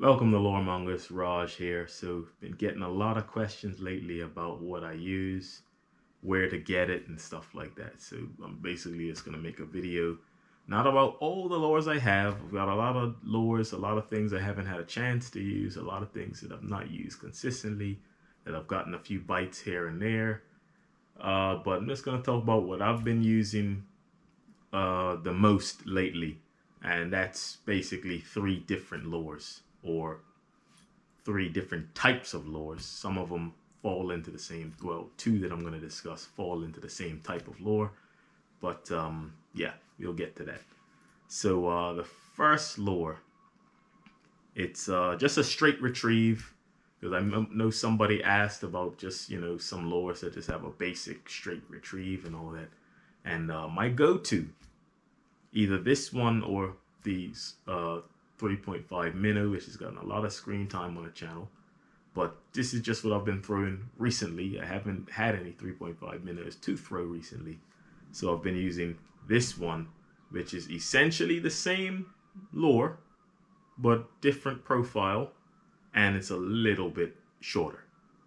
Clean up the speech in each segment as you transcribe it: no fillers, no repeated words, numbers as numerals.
Welcome to Loremongers, Raj here. So been getting a lot of questions lately about what I use, where to get it and stuff like that. So I'm basically just gonna make a video, not about all the lures I have. I've got a lot of lures, a lot of things I haven't had a chance to use, a lot of things that I've not used consistently, that I've gotten a few bites here and there. But I'm just gonna talk about what I've been using the most lately. And that's basically three different lures, or three different types of lures. Some of them fall into the same, well, two that I'm going to discuss fall into the same type of lure. But yeah, we'll get to that. So the first lure, it's just a straight retrieve, because I know somebody asked about just, some lures that just have a basic straight retrieve and all that. And my go-to, either this one or these 3.5 minnow, which has gotten a lot of screen time on the channel. But this is just what I've been throwing recently. I haven't had any 3.5 minnows to throw recently. So I've been using this one, which is essentially the same lure, but different profile. And it's a little bit shorter.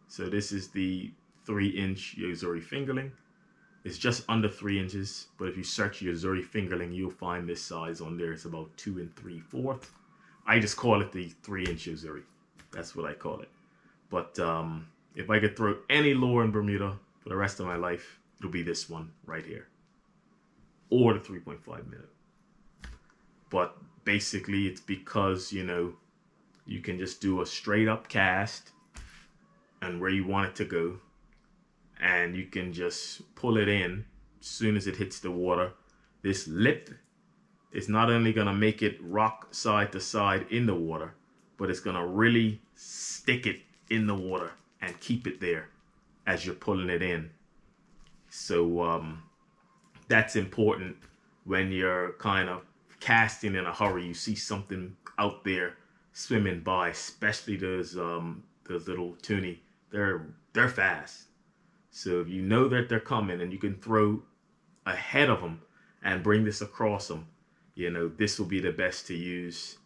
So this is the 3-inch Yo-Zuri fingerling. It's just under 3 inches, but if you search Yo-Zuri fingerling, you'll find this size on there. It's about 2 3/4. I just call it the 3-inch Yo-Zuri. That's what I call it. But if I could throw any lure in Bermuda for the rest of my life, it'll be this one right here, or the 3.5 minute. But basically, it's because you can just do a straight up cast and where you want it to go. And you can just pull it in as soon as it hits the water. This lip is not only going to make it rock side to side in the water, but it's going to really stick it in the water and keep it there as you're pulling it in. So that's important when you're kind of casting in a hurry. You see something out there swimming by, especially those little toonie. They're fast. So if you know that they're coming and you can throw ahead of them and bring this across them, this will be the best to use.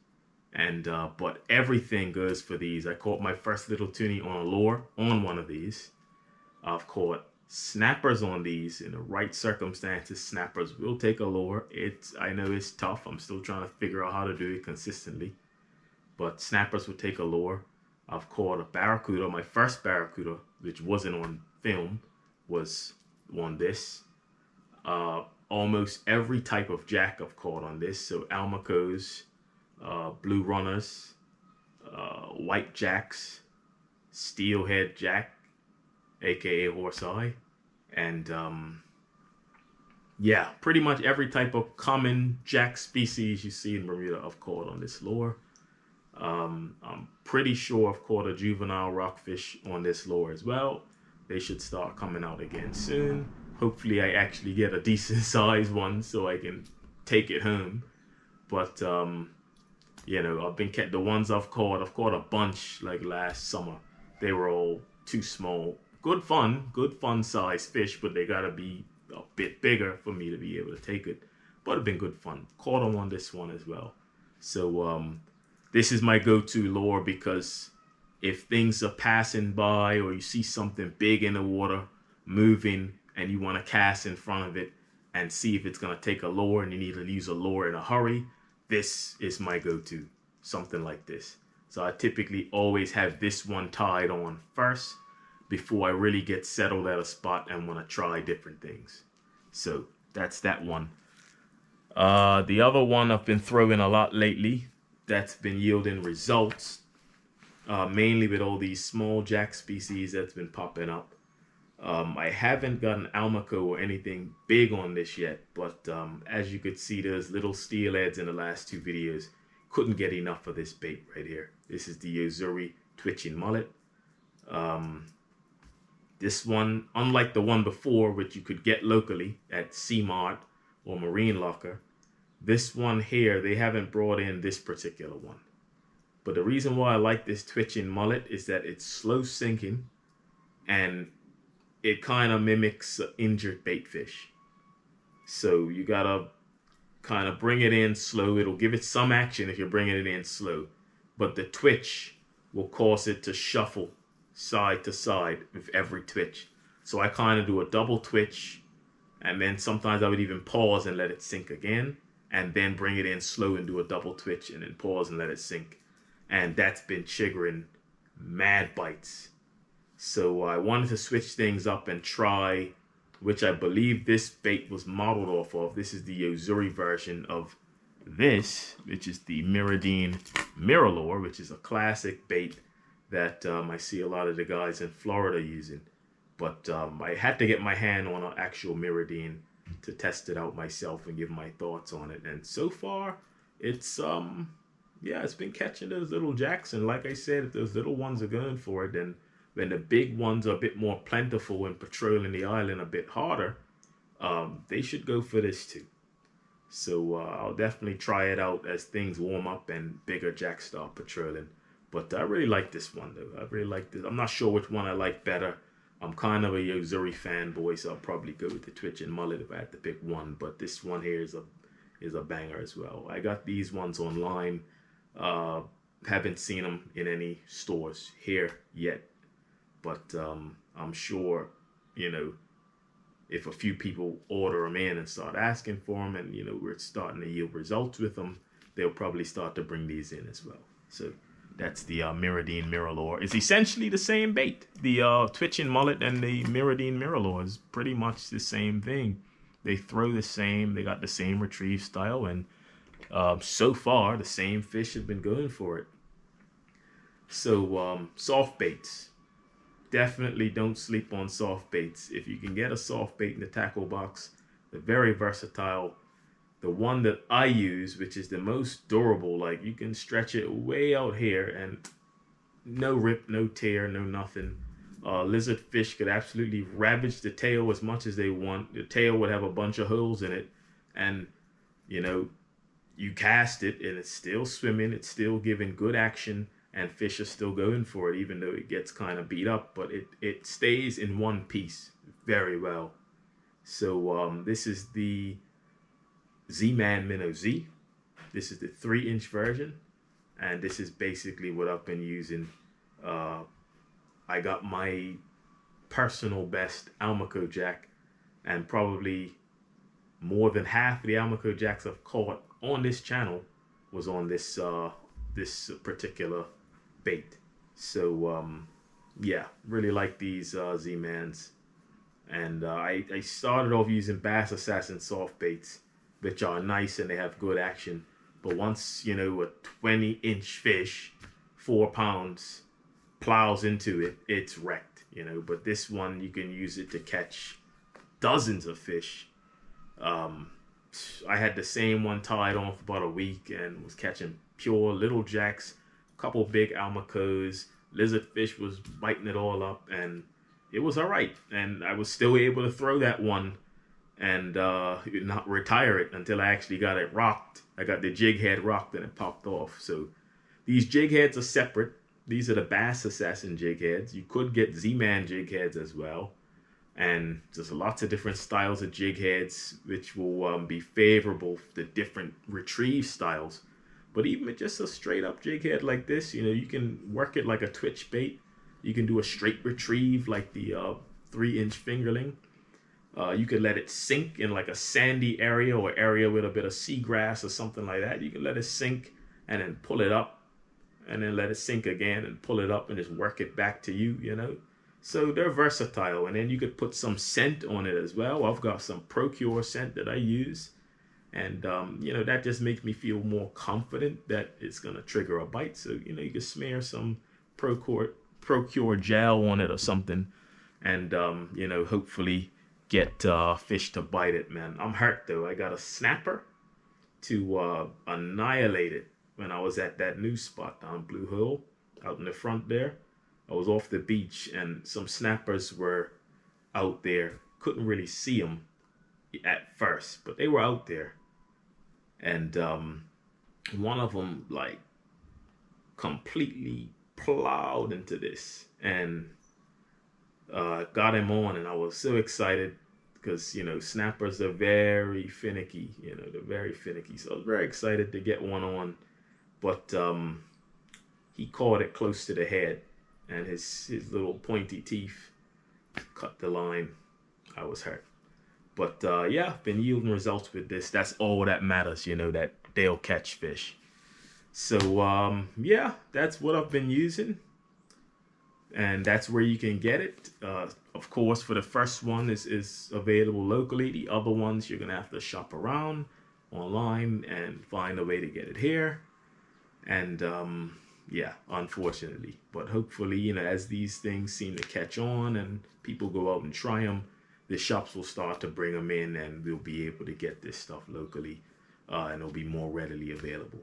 And but everything goes for these. I caught my first little toonie on a lure on one of these. I've caught snappers on these in the right circumstances. Snappers will take a lure. I know it's tough. I'm still trying to figure out how to do it consistently. But snappers will take a lure. I've caught a barracuda. My first barracuda, which wasn't on film, was on this. Almost every type of jack I've caught on this. So almacos, blue runners, white jacks, steelhead jack, aka horse eye, and yeah, pretty much every type of common jack species you see in Bermuda I've caught on this lure. I'm pretty sure I've caught a juvenile rockfish on this lure as well. They should start coming out again soon. Hopefully I actually get a decent sized one so I can take it home. But the ones I've caught a bunch like last summer. They were all too small. Good fun size fish, but they gotta be a bit bigger for me to be able to take it. But it's been good fun. Caught them on this one as well. So this is my go-to lure, because if things are passing by or you see something big in the water moving and you want to cast in front of it and see if it's going to take a lure and you need to use a lure in a hurry, this is my go-to, something like this. So I typically always have this one tied on first before I really get settled at a spot and want to try different things. So that's that one. The other one I've been throwing a lot lately that's been yielding results, mainly with all these small jack species that's been popping up. I haven't got an almaco or anything big on this yet, but as you could see, there's little steelheads in the last two videos. Couldn't get enough of this bait right here. This is the Yo-Zuri twitching mullet. This one, unlike the one before, which you could get locally at C-Mart or Marine Locker, this one here, they haven't brought in this particular one. But the reason why I like this twitching mullet is that it's slow sinking and it kind of mimics injured bait fish. So you gotta kind of bring it in slow. It'll give it some action if you're bringing it in slow. but the twitch will cause it to shuffle side to side with every twitch. So I kind of do a double twitch, and then sometimes I would even pause and let it sink again, and then bring it in slow and do a double twitch and then pause and let it sink. And that's been triggering mad bites. So I wanted to switch things up and try, which I believe this bait was modeled off of. This is the Yozuri version of this, which is the Miradine Mirror, which is a classic bait that I see a lot of the guys in Florida using. But I had to get my hand on an actual Miradine to test it out myself and give my thoughts on it. And so far, it's yeah, it's been catching those little jacks. And like I said, if those little ones are going for it, then when the big ones are a bit more plentiful and patrolling the island a bit harder, they should go for this too. So I'll definitely try it out as things warm up and bigger jacks start patrolling. But I really like this one though. I really like this. I'm not sure which one I like better. I'm kind of a Yozuri fanboy, so I'll probably go with the Twitch and Mullet if I had to pick one. But this one here is a banger as well. I got these ones online. Haven't seen them in any stores here yet. But I'm sure, you know, if a few people order them in and start asking for them, and, you know, we're starting to yield results with them, they'll probably start to bring these in as well. So that's the Miradine Mirror. It's essentially the same bait. The Twitch and Mullet and the Miradine Mirror is pretty much the same thing. They throw the same, they got the same retrieve style, and so far the same fish have been going for it. So soft baits. Definitely don't sleep on soft baits. If you can get a soft bait in the tackle box, they're very versatile. The one that I use, which is the most durable, like you can stretch it way out here and no rip, no tear, no nothing. Lizard fish could absolutely ravage the tail as much as they want. The tail would have a bunch of holes in it, and you know, you cast it and it's still swimming, it's still giving good action, and fish are still going for it, even though it gets kind of beat up, but it stays in one piece very well. So this is the Z-Man Minnow Z. This is the 3-inch version, and this is basically what I've been using. I got my personal best Almaco jack, and probably more than half of the Almaco jacks I've caught on this channel was on this this particular bait. So yeah, really like these Z-Mans. And I started off using Bass Assassin soft baits, which are nice and they have good action. But once, you know, a 20-inch fish, 4 pounds, plows into it, it's wrecked, you know. But this one, you can use it to catch dozens of fish. I had the same one tied on for about a week and was catching pure little jacks, a couple big Almacos, lizard fish was biting it all up, and it was all right. And I was still able to throw that one and not retire it until I actually got it rocked. I got the jig head rocked and it popped off. So these jig heads are separate. These are the Bass Assassin jig heads. You could get Z-Man jig heads as well. And there's lots of different styles of jig heads, which will be favorable for the different retrieve styles. But even with just a straight up jig head like this, you know, you can work it like a twitch bait. You can do a straight retrieve like the 3-inch fingerling. You could let it sink in like a sandy area or area with a bit of seagrass or something like that. You can let it sink and then pull it up and then let it sink again and pull it up and just work it back to you, you know. So they're versatile, and then you could put some scent on it as well. I've got some Procure scent that I use, and you know, that just makes me feel more confident that it's gonna trigger a bite. So, you know, you can smear some Procure gel on it or something, and you know, hopefully get fish to bite it, man. I'm hurt though. I got a snapper to annihilate it when I was at that new spot down Blue Hole out in the front there. I was off the beach and some snappers were out there. Couldn't really see them at first, but they were out there. And one of them like completely plowed into this and got him on, and I was so excited because, you know, snappers are very finicky, you know, they're very finicky. So I was very excited to get one on, but he caught it close to the head, and his little pointy teeth cut the line. I was hurt. But yeah, been yielding results with this. That's all that matters, you know, that they'll catch fish. So yeah, that's what I've been using, and that's where you can get it. Of course, for the first one is available locally. The other ones you're gonna have to shop around online and find a way to get it here. And yeah, unfortunately, but hopefully, you know, as these things seem to catch on and people go out and try them, the shops will start to bring them in, and we'll be able to get this stuff locally, and it'll be more readily available.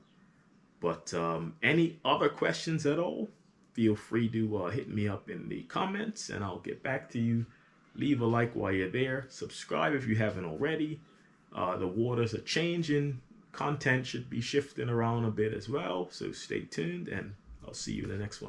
But any other questions at all, feel free to hit me up in the comments, and I'll get back to you. Leave a like while you're there. Subscribe if you haven't already. The waters are changing. Content should be shifting around a bit as well. So stay tuned, and I'll see you in the next one.